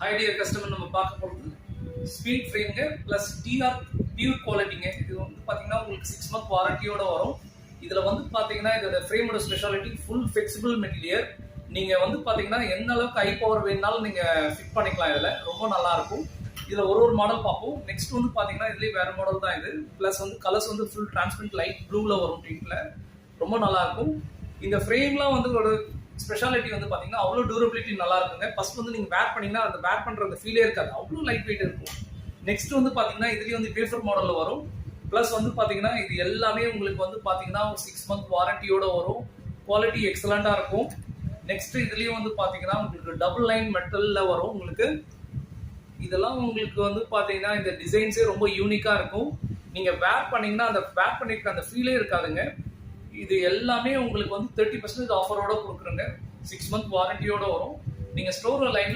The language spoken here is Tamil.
ஹை டியர் கஸ்டமர், நம்ம பார்க்க போகிறது ஸ்பீட் ஃப்ரேம்ங்க ப்ளஸ் டிஆர் பியூர் குவாலிட்டிங்க. இது வந்து பார்த்தீங்கன்னா உங்களுக்கு 6 month வாரண்டியோட வரும். இதில் வந்து பார்த்தீங்கன்னா இதோட ஃப்ரேமோட ஸ்பெஷாலிட்டி ஃபுல் ஃபிளெக்சிபிள் மெட்டீரியல். நீங்கள் வந்து பார்த்தீங்கன்னா எந்த அளவுக்கு ஹை பவர் வேணுனாலும் நீங்கள் ஃபிட் பண்ணிக்கலாம். இதில் ரொம்ப நல்லா இருக்கும். இதில் ஒரு மாடல் பார்ப்போம். நெக்ஸ்ட் வந்து பார்த்தீங்கன்னா இதுலேயே வேறு மாடல் தான் இது. ப்ளஸ் வந்து கலர்ஸ் வந்து ஃபுல் டிரான்ஸ்பரண்ட் லைட் ப்ளூவில் வரும். டிங்கில் ரொம்ப நல்லா இருக்கும். இந்த ஃப்ரேம்லாம் வந்து ஒரு ஸ்பெஷாலிட்டி வந்து பார்த்தீங்கன்னா அவ்வளோ டியூரபிலிட்டி நல்லா இருக்குங்க. ஃபர்ஸ்ட் வந்து நீங்கள் வேர் பண்ணிங்கன்னா அந்த வேர் பண்ணுற அந்த ஃபீலே இருக்காது, அவ்வளோ லைட் வெயிட் இருக்கும். நெக்ஸ்ட் வந்து பார்த்தீங்கன்னா இதுலேயே வந்து வேஃபர் மாடலில் வரும். ப்ளஸ் வந்து பார்த்தீங்கன்னா இது எல்லாமே உங்களுக்கு வந்து பார்த்தீங்கன்னா ஒரு 6 month வாரண்டியோட வரும். குவாலிட்டி எக்ஸலண்ட்டாக இருக்கும். நெக்ஸ்ட் இதுலேயும் வந்து பார்த்தீங்கன்னா உங்களுக்கு டபுள் லைன் மெட்டலில் வரும். உங்களுக்கு இதெல்லாம் உங்களுக்கு வந்து பார்த்தீங்கன்னா இந்த டிசைன்ஸே ரொம்ப யூனிக்காக இருக்கும். நீங்கள் வேர் பண்ணிங்கன்னா அந்த வேர் பண்ணிருக்க அந்த ஃபீலே இருக்காதுங்க. இது எல்லாமே உங்களுக்கு வந்து 30% ஆஃபரோட கொடுக்குறேங்க. 6 month வாரண்டியோட வரும். நீங்கள் ஸ்டோர் லைன்ல